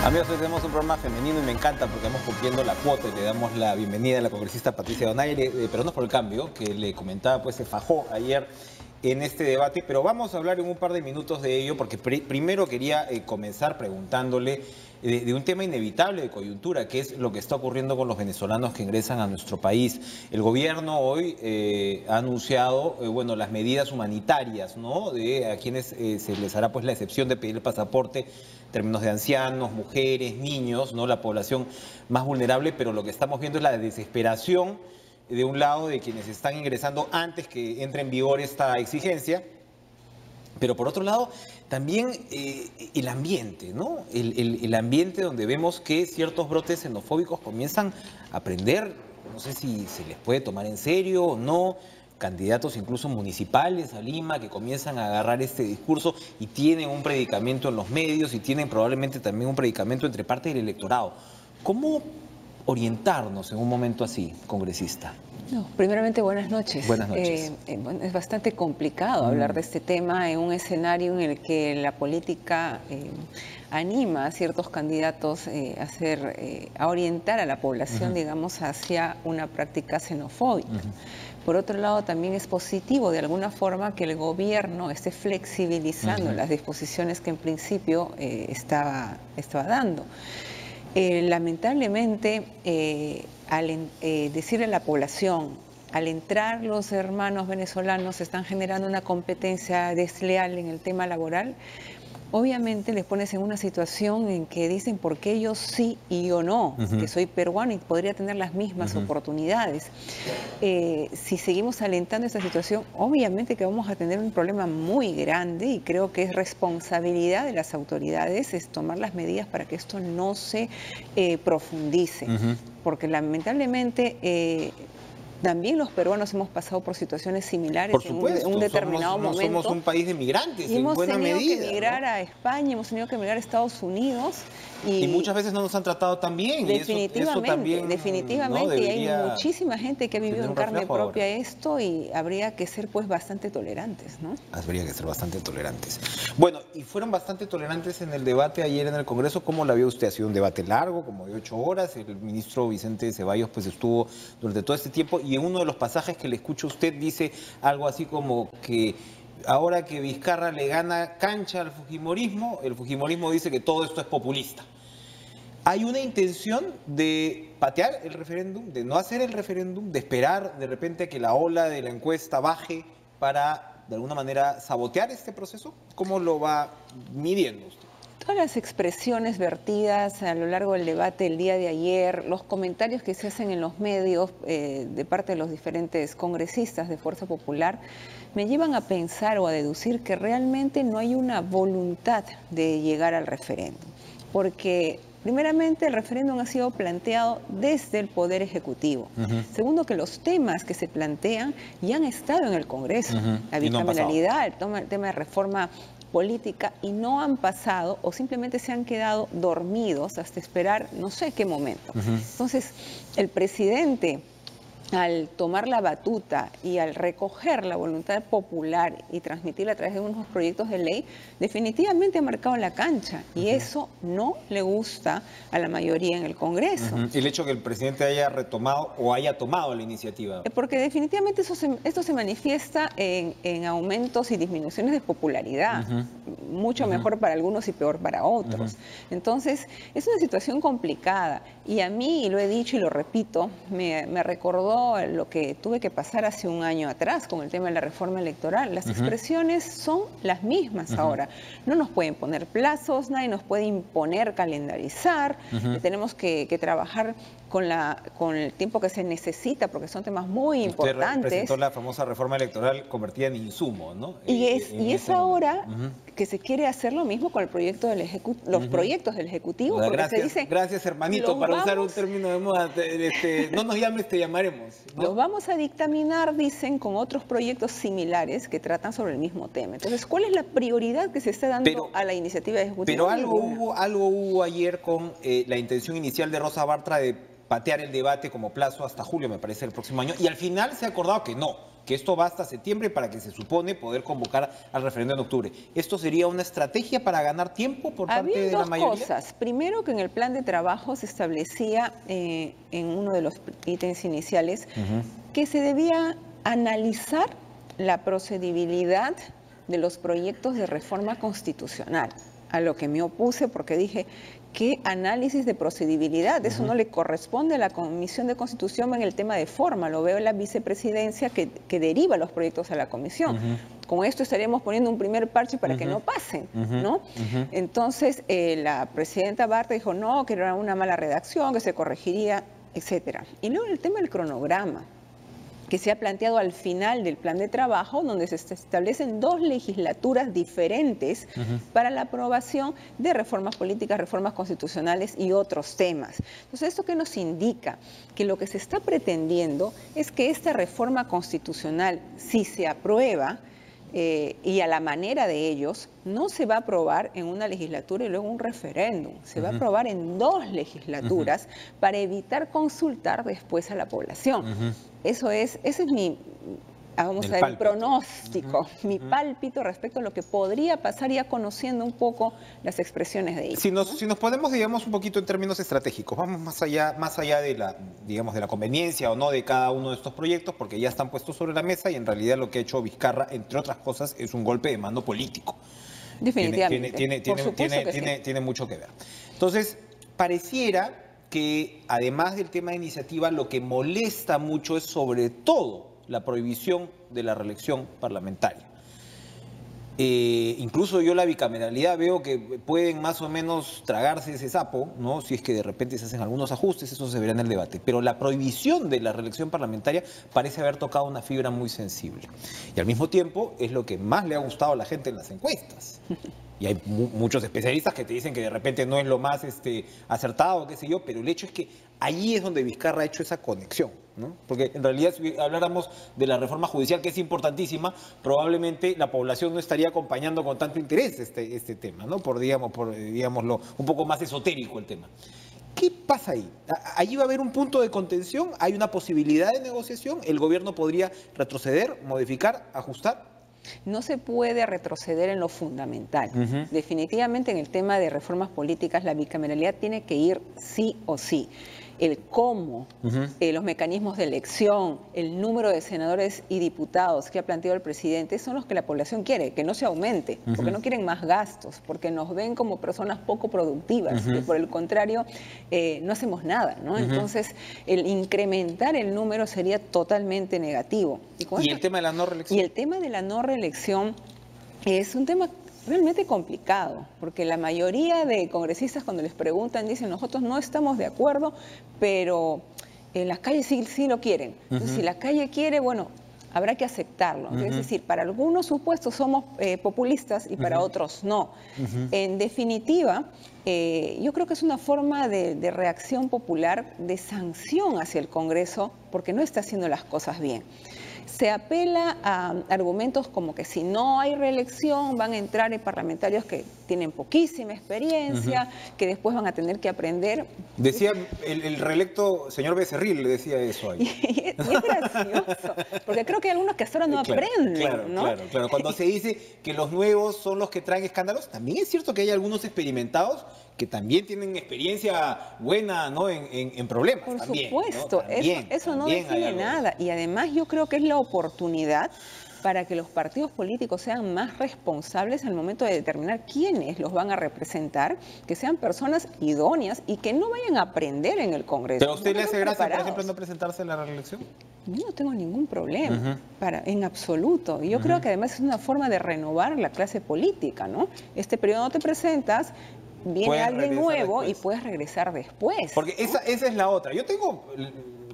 Amigos, hoy tenemos un programa femenino y me encanta porque vamos cumpliendo la cuota y le damos la bienvenida a la congresista Patricia Donaire, Peruanos por el Cambio, que le comentaba, pues se fajó ayer en este debate, pero vamos a hablar en un par de minutos de ello porque primero quería comenzar preguntándole de un tema inevitable de coyuntura, que es lo que está ocurriendo con los venezolanos que ingresan a nuestro país. El gobierno hoy ha anunciado bueno, las medidas humanitarias, ¿no? De a quienes se les hará pues la excepción de pedir el pasaporte en términos de ancianos, mujeres, niños, ¿no? La población más vulnerable, pero lo que estamos viendo es la desesperación de un lado de quienes están ingresando antes que entre en vigor esta exigencia, pero por otro lado también el ambiente, ¿no? El ambiente donde vemos que ciertos brotes xenofóbicos comienzan a prender, no sé si se les puede tomar en serio o no, candidatos incluso municipales a Lima que comienzan a agarrar este discurso y tienen un predicamento en los medios y tienen probablemente también un predicamento entre parte del electorado. ¿Cómo orientarnos en un momento así, congresista? No, primeramente, buenas noches. Buenas noches. Bueno, es bastante complicado hablar de este tema en un escenario en el que la política anima a ciertos candidatos a orientar a la población, digamos, hacia una práctica xenofóbica. Por otro lado, también es positivo de alguna forma que el gobierno esté flexibilizando las disposiciones que en principio estaba dando. Lamentablemente, al decirle a la población, al entrar los hermanos venezolanos están generando una competencia desleal en el tema laboral, obviamente les pones en una situación en que dicen por qué yo sí y yo no, que soy peruano y podría tener las mismas oportunidades. Si seguimos alentando esta situación, obviamente que vamos a tener un problema muy grande y creo que es responsabilidad de las autoridades es tomar las medidas para que esto no se profundice, porque lamentablemente también los peruanos hemos pasado por situaciones similares por supuesto, en un determinado momento. Somos un país de migrantes, y hemos en buena medida. Hemos tenido que emigrar a España, hemos tenido que emigrar a Estados Unidos. Y muchas veces no nos han tratado tan bien. Definitivamente, eso también, definitivamente. ¿no? Y hay muchísima gente que ha vivido en carne propia ahora esto y habría que ser pues bastante tolerantes, ¿no? Habría que ser bastante tolerantes. Bueno, y fueron bastante tolerantes en el debate ayer en el Congreso. ¿Cómo la vio usted? Ha sido un debate largo, como de 8 horas. El ministro Vicente Ceballos pues estuvo durante todo este tiempo y en uno de los pasajes que le escucho a usted dice algo así como que ahora que Vizcarra le gana cancha al fujimorismo, el fujimorismo dice que todo esto es populista. ¿Hay una intención de patear el referéndum, de no hacer el referéndum, de esperar de repente que la ola de la encuesta baje para, de alguna manera, sabotear este proceso? ¿Cómo lo va midiendo usted? Todas las expresiones vertidas a lo largo del debate el día de ayer, los comentarios que se hacen en los medios de parte de los diferentes congresistas de Fuerza Popular, me llevan a pensar o a deducir que realmente no hay una voluntad de llegar al referéndum. Porque, primeramente, el referéndum ha sido planteado desde el Poder Ejecutivo. Segundo, que los temas que se plantean ya han estado en el Congreso. La bicameralidad, el tema de reforma política, y no han pasado o simplemente se han quedado dormidos hasta esperar no sé qué momento. Entonces, el presidente, al tomar la batuta y al recoger la voluntad popular y transmitirla a través de unos proyectos de ley, definitivamente ha marcado la cancha y eso no le gusta a la mayoría en el Congreso. El hecho que el presidente haya retomado o haya tomado la iniciativa. Porque definitivamente esto se manifiesta en aumentos y disminuciones de popularidad, mucho mejor para algunos y peor para otros. Entonces, es una situación complicada y a mí, y lo he dicho y lo repito, me recordó lo que tuve que pasar hace un año atrás con el tema de la reforma electoral. Las expresiones son las mismas ahora. No nos pueden poner plazos, nadie nos puede imponer calendarizar, tenemos que trabajar con el tiempo que se necesita porque son temas muy importantes. Usted presentó la famosa reforma electoral convertida en insumo, ¿no? Y es ahora que se quiere hacer lo mismo con el proyecto del los proyectos del Ejecutivo. Porque gracias, se dice, gracias hermanito, para usar un término de moda, no nos llames, te llamaremos, ¿no? Los vamos a dictaminar, dicen, con otros proyectos similares que tratan sobre el mismo tema. Entonces, ¿cuál es la prioridad que se está dando a la iniciativa ejecutiva? Pero algo hubo ayer con la intención inicial de Rosa Bartra de patear el debate como plazo hasta julio, me parece, el próximo año, y al final se ha acordado que no, que esto va hasta septiembre para que se supone poder convocar al referéndum en octubre. ¿Esto sería una estrategia para ganar tiempo por parte de la mayoría? Había dos cosas. Primero, que en el plan de trabajo se establecía en uno de los ítems iniciales que se debía analizar la procedibilidad de los proyectos de reforma constitucional, a lo que me opuse porque dije, ¿qué análisis de procedibilidad? Eso no le corresponde a la Comisión de Constitución en el tema de forma, lo veo en la vicepresidencia que deriva los proyectos a la Comisión. Con esto estaríamos poniendo un primer parche para que no pasen, ¿no? Entonces, la presidenta Barta dijo, no, que era una mala redacción, que se corregiría, etcétera. Y luego el tema del cronograma, que se ha planteado al final del plan de trabajo, donde se establecen 2 legislaturas diferentes para la aprobación de reformas políticas, reformas constitucionales y otros temas. Entonces, ¿esto qué nos indica? Que lo que se está pretendiendo es que esta reforma constitucional, si se aprueba, y a la manera de ellos, no se va a aprobar en una legislatura y luego un referéndum. Se va a aprobar en 2 legislaturas para evitar consultar después a la población. Ese es mi, el pronóstico, mi pálpito respecto a lo que podría pasar ya conociendo un poco las expresiones de ellos. Si nos ponemos, digamos, un poquito en términos estratégicos, vamos más allá de la, digamos, de la conveniencia o no de cada uno de estos proyectos, porque ya están puestos sobre la mesa y en realidad lo que ha hecho Vizcarra, entre otras cosas, es un golpe de mando político. Definitivamente. Tiene mucho que ver. Entonces, pareciera que además del tema de iniciativa, lo que molesta mucho es sobre todo la prohibición de la reelección parlamentaria. Incluso yo la bicameralidad veo que pueden más o menos tragarse ese sapo, ¿no? Si es que de repente se hacen algunos ajustes, eso se verá en el debate. Pero la prohibición de la reelección parlamentaria parece haber tocado una fibra muy sensible. Y al mismo tiempo es lo que más le ha gustado a la gente en las encuestas. Y hay muchos especialistas que te dicen que de repente no es lo más acertado, qué sé yo, pero el hecho es que allí es donde Vizcarra ha hecho esa conexión, ¿no? Porque en realidad, si habláramos de la reforma judicial, que es importantísima, probablemente la población no estaría acompañando con tanto interés este tema, ¿no? Digámoslo, un poco más esotérico el tema. ¿Qué pasa ahí? ¿Allí va a haber un punto de contención? ¿Hay una posibilidad de negociación? ¿El gobierno podría retroceder, modificar, ajustar? No se puede retroceder en lo fundamental. Definitivamente en el tema de reformas políticas la bicameralidad tiene que ir sí o sí. El cómo, los mecanismos de elección, el número de senadores y diputados que ha planteado el presidente son los que la población quiere, que no se aumente, porque no quieren más gastos, porque nos ven como personas poco productivas, que por el contrario no hacemos nada, ¿no? Entonces, el incrementar el número sería totalmente negativo. ¿Y el tema de la no reelección? Y el tema de la no reelección es un tema realmente complicado, porque la mayoría de congresistas cuando les preguntan dicen nosotros no estamos de acuerdo, pero en las calles sí lo quieren. Entonces, si la calle quiere, bueno, habrá que aceptarlo. Es decir, para algunos supuestos somos populistas y para otros no. En definitiva, yo creo que es una forma de reacción popular, de sanción hacia el Congreso, porque no está haciendo las cosas bien. Se apela a argumentos como que si no hay reelección van a entrar parlamentarios que tienen poquísima experiencia, que después van a tener que aprender. Decía el reelecto señor Becerril, le decía eso ahí. Y es gracioso, porque creo que hay algunos que hasta ahora no aprenden, ¿no? Claro. Cuando se dice que los nuevos son los que traen escándalos, también es cierto que hay algunos experimentados que también tienen experiencia buena, ¿no? en problemas. Por también, supuesto, ¿no? eso no define nada. Y además yo creo que es la oportunidad para que los partidos políticos sean más responsables al momento de determinar quiénes los van a representar, que sean personas idóneas y que no vayan a aprender en el Congreso. ¿Pero a usted le hace gracia, por ejemplo, no presentarse en la reelección? Yo no tengo ningún problema, en absoluto. Y yo creo que además es una forma de renovar la clase política, ¿no? Este periodo no te presentas, viene alguien nuevo y puedes regresar después. Porque esa es la otra. Yo tengo,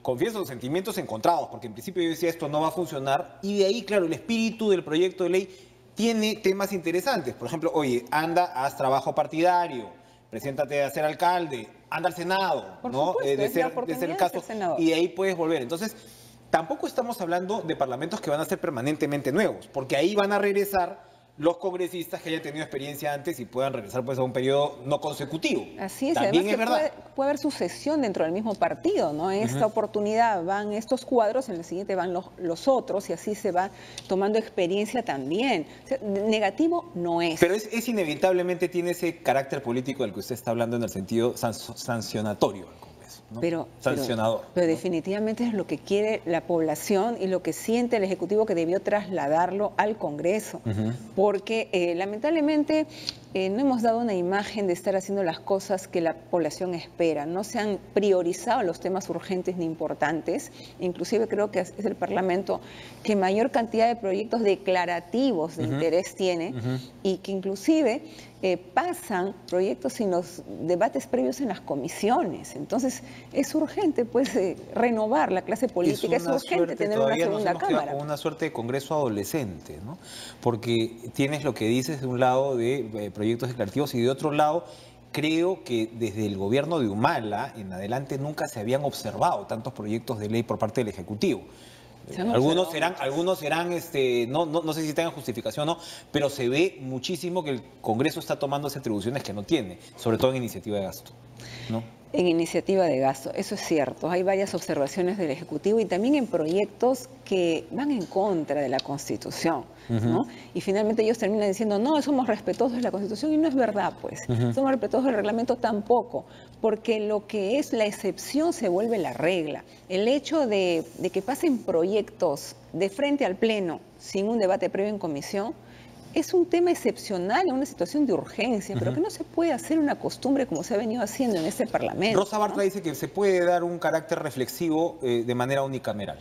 confieso, sentimientos encontrados, porque en principio yo decía esto no va a funcionar, y de ahí, claro, el espíritu del proyecto de ley tiene temas interesantes. Por ejemplo, oye, haz trabajo partidario, preséntate a ser alcalde, anda al Senado, Por ¿no? supuesto, de ser el caso, y de ahí puedes volver. Entonces, tampoco estamos hablando de parlamentos que van a ser permanentemente nuevos, porque ahí van a regresar los congresistas que hayan tenido experiencia antes y puedan regresar pues a un periodo no consecutivo. Así es, También además es verdad. puede haber sucesión dentro del mismo partido, ¿no? En esta oportunidad van estos cuadros, en el siguiente van los otros y así se va tomando experiencia también. O sea, negativo no es. Pero es inevitablemente tiene ese carácter político del que usted está hablando en el sentido sancionatorio al Congreso, ¿no? Sancionador. Pero definitivamente es lo que quiere la población y lo que siente el Ejecutivo, que debió trasladarlo al Congreso. Porque lamentablemente no hemos dado una imagen de estar haciendo las cosas que la población espera. No se han priorizado los temas urgentes ni importantes. Inclusive creo que es el Parlamento que mayor cantidad de proyectos declarativos de interés tiene y que inclusive pasan proyectos sin los debates previos en las comisiones. Entonces es urgente pues renovar la clase política, es urgente tener una segunda cámara. Con una suerte de Congreso adolescente, ¿no? Porque tienes lo que dices de un lado de proyectos declarativos y de otro lado creo que desde el gobierno de Humala en adelante nunca se habían observado tantos proyectos de ley por parte del Ejecutivo. Algunos serán, no sé si tengan justificación o no, pero se ve muchísimo que el Congreso está tomando esas atribuciones que no tiene, sobre todo en iniciativa de gasto, ¿no? En iniciativa de gasto, eso es cierto. Hay varias observaciones del Ejecutivo y también en proyectos que van en contra de la Constitución, ¿no? Y finalmente ellos terminan diciendo, no, somos respetuosos de la Constitución, y no es verdad, pues. Somos respetuosos del reglamento tampoco, porque lo que es la excepción se vuelve la regla. El hecho de que pasen proyectos de frente al Pleno sin un debate previo en comisión es un tema excepcional, una situación de urgencia, pero que no se puede hacer una costumbre como se ha venido haciendo en este Parlamento. Rosa Bartra dice que se puede dar un carácter reflexivo de manera unicameral.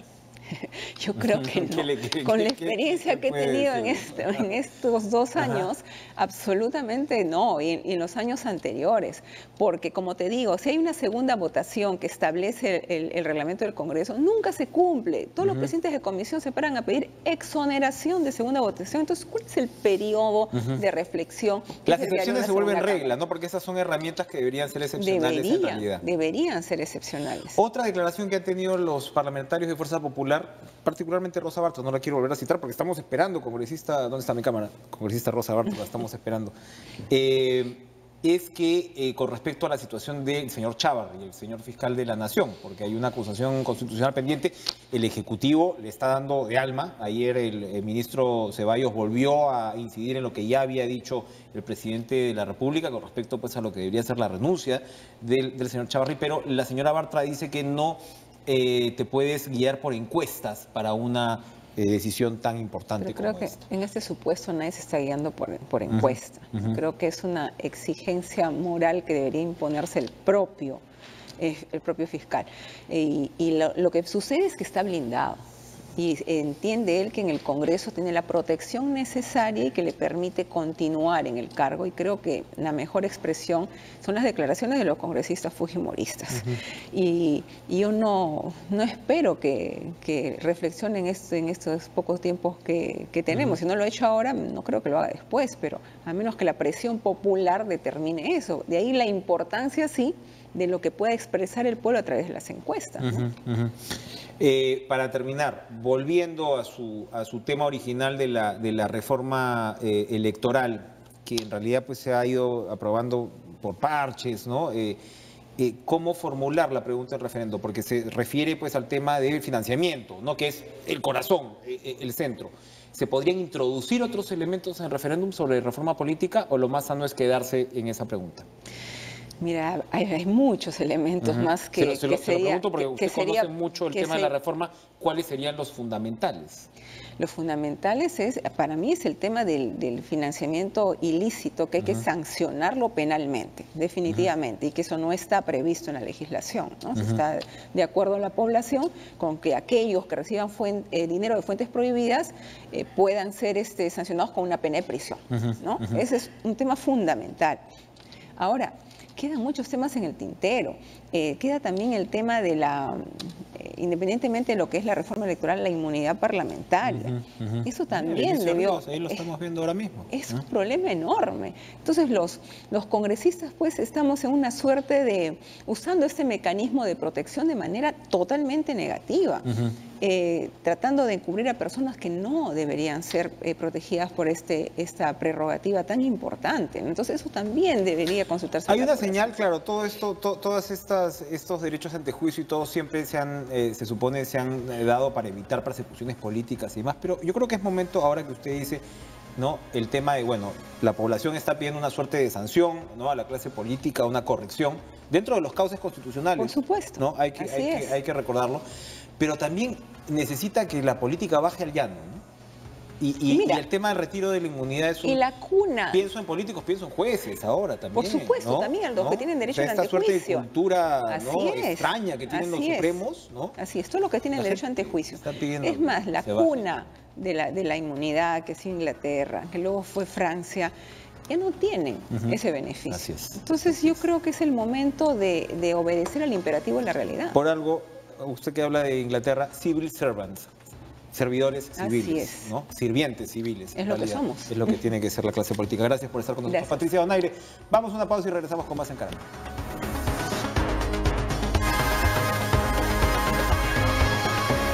Yo creo que no. Con la experiencia que he tenido en estos 2 años, absolutamente no, y en los años anteriores. Porque, como te digo, si hay una segunda votación que establece el reglamento del Congreso, nunca se cumple. Todos los presidentes de comisión se paran a pedir exoneración de segunda votación. Entonces, ¿cuál es el periodo de reflexión? Las excepciones se vuelven regla, ¿no? Porque esas son herramientas que deberían ser excepcionales en realidad. Deberían ser excepcionales. Otra declaración que han tenido los parlamentarios de Fuerza Popular, particularmente Rosa Bartra, no la quiero volver a citar porque estamos esperando, congresista, ¿dónde está mi cámara? Congresista Rosa Bartra, la estamos esperando. Es que con respecto a la situación del señor Chávarri y el señor fiscal de la Nación, porque hay una acusación constitucional pendiente, el Ejecutivo le está dando de alma. Ayer el ministro Ceballos volvió a incidir en lo que ya había dicho el presidente de la República con respecto pues, a lo que debería ser la renuncia del señor Chávarri, pero la señora Bartra dice que no te puedes guiar por encuestas para una decisión tan importante como esta. Pero creo que en este supuesto nadie se está guiando por encuesta. Creo que es una exigencia moral que debería imponerse el propio fiscal. Y lo que sucede es que está blindado. Y entiende él que en el Congreso tiene la protección necesaria y que le permite continuar en el cargo, y creo que la mejor expresión son las declaraciones de los congresistas fujimoristas. Y yo no espero que reflexionen en estos pocos tiempos que tenemos. Si no lo he hecho ahora, no creo que lo haga después, pero a menos que la presión popular determine eso. De ahí la importancia, sí, de lo que pueda expresar el pueblo a través de las encuestas, ¿no? Para terminar, volviendo a su tema original de la reforma electoral, que en realidad pues, se ha ido aprobando por parches, ¿no? ¿Cómo formular la pregunta del referendo? Porque se refiere pues, al tema del financiamiento, ¿no? Que es el corazón, el centro. ¿Se podrían introducir otros elementos en el referéndum sobre reforma política o lo más sano es quedarse en esa pregunta? Mira, hay muchos elementos más que se lo pregunto porque usted conoce mucho el tema de la reforma. ¿Cuáles serían los fundamentales? Los fundamentales para mí es el tema del financiamiento ilícito, que hay que sancionarlo penalmente, definitivamente, y que eso no está previsto en la legislación, ¿no? Se está de acuerdo en la población con que aquellos que reciban dinero de fuentes prohibidas puedan ser sancionados con una pena de prisión, ¿no? Ese es un tema fundamental. Ahora, quedan muchos temas en el tintero. Queda también el tema de independientemente de lo que es la reforma electoral, la inmunidad parlamentaria. Eso también debió... Ahí lo estamos viendo ahora mismo. Es un problema enorme. Entonces los congresistas pues estamos en una suerte de usando este mecanismo de protección de manera totalmente negativa. tratando de encubrir a personas que no deberían ser protegidas por esta prerrogativa tan importante. Entonces eso también debería consultarse. Hay una señal, claro, todo esto, todas estos derechos ante juicio y todo siempre se supone se han dado para evitar persecuciones políticas y demás, pero yo creo que es momento, ahora que usted dice, ¿no? El tema de, bueno, la población está pidiendo una suerte de sanción, ¿no? A la clase política, una corrección, dentro de los cauces constitucionales. Por supuesto. ¿No? Hay que recordarlo. Pero también necesita que la política baje al llano, ¿no? Y el tema del retiro de la inmunidad es un... Y la cuna. Pienso en políticos, pienso en jueces ahora también. Por supuesto, ¿no? también los que tienen derecho al antejuicio. Esta suerte de cultura, Así ¿no? es. extraña que tienen los supremos, ¿no? Así es, todos los que tienen derecho al antejuicio. Es más, la cuna de la inmunidad, que es Inglaterra, que luego fue Francia, ya no tienen ese beneficio. Así es. Entonces yo creo que es el momento de obedecer al imperativo de la realidad. Por algo, usted que habla de Inglaterra, civil servants, servidores civiles, Así es. ¿no? Sirvientes civiles. Es lo que somos. Es lo que tiene que ser la clase política. Gracias por estar con nosotros, Patricia Donaire. Vamos a una pausa y regresamos con más en Caramba.